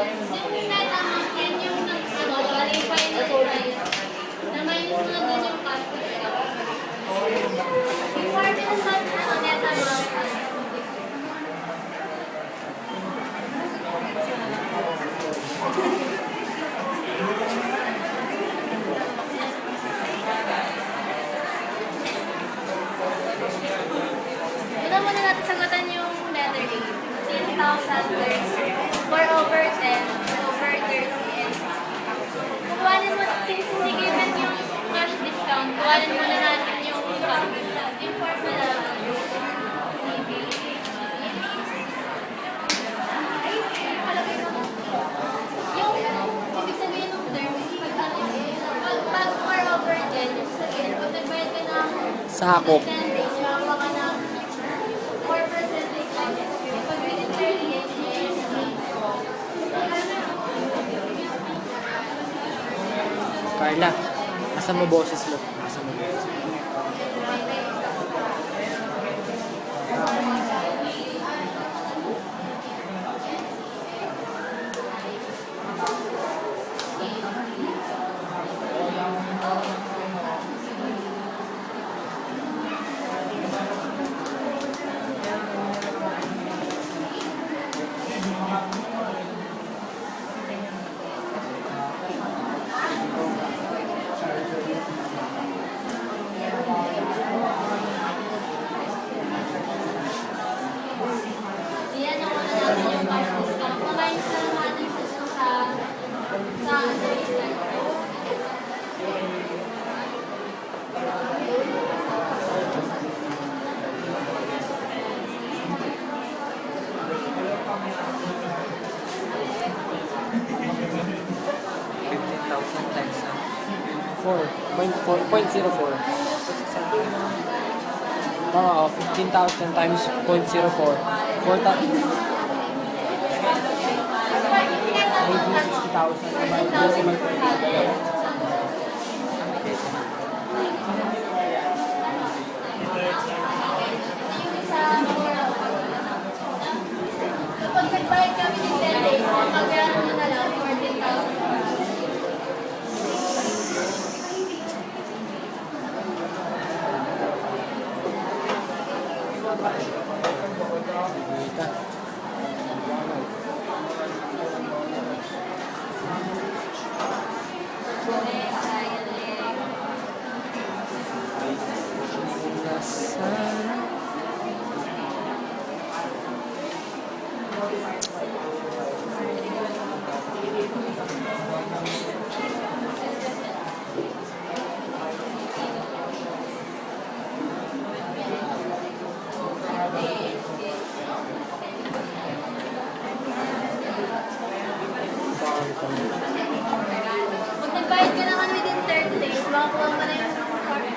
Yung net amount yan yung qualify na price. Na minus mo na dun yung cash. Before pinasal net amount. Una muna natin sagutan yung letter A. 10,000 times 4 over 10 over 30 and 60. Kuhanin mo, since hindi given yung cash discount, kuhanin muna natin yung cash discount. Yung formula, CB. Ay, palagay mo. Yung, ibig sabihin ng terms, pag 4 over 10, ibig sabihin, pag nagbayad ka ng Sakop. 10 days, mawa ka ng 4% discount. Pag within 30 days, is 8. Carla, asan mo boses mo? Asan mo boses mo? Yan ang wala natin yung cash discount. Kumain sa natin sa discount. times 4.04. Oo, 15,000 times 0.04. 4,000. 60,000. Kapag nagbayad kami ng 10 days, magbayad mo na lang 14,000. Pag nagbayad ka naman within 30 days, makakuha mo na yung,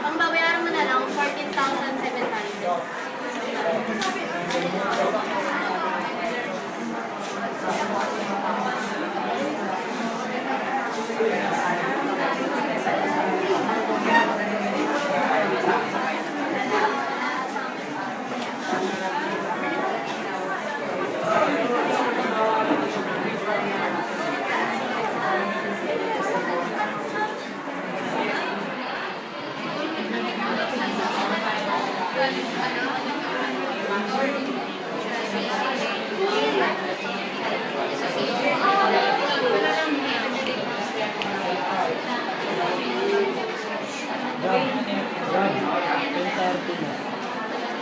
ang babayaran mo na lang, 14,700.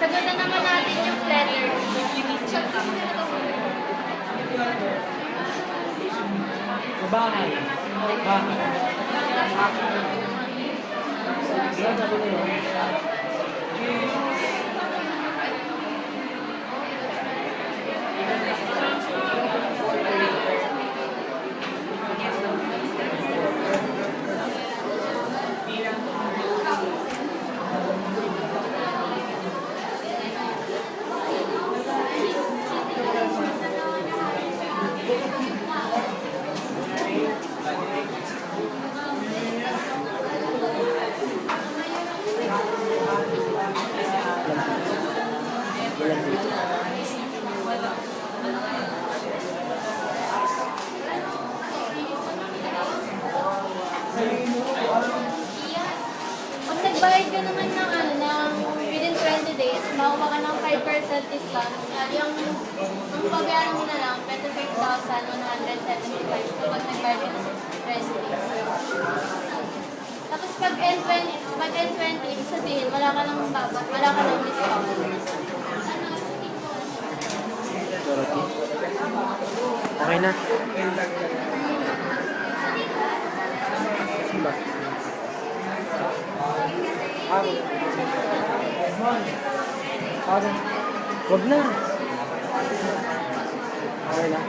Sagutan naman natin yung letter. Bahay. naman ng within 20 days, makuha ka ng 5% discount. Yung babayaran mo na lang, 25,175 kapag nag-buy ka ng 20 days. Tapos pag N20, ibig sabihin, wala ka nang babat, wala ka nang discount. Dorothy. Okay na. Sino ba? Ako. Ako. Wag na. Okay na.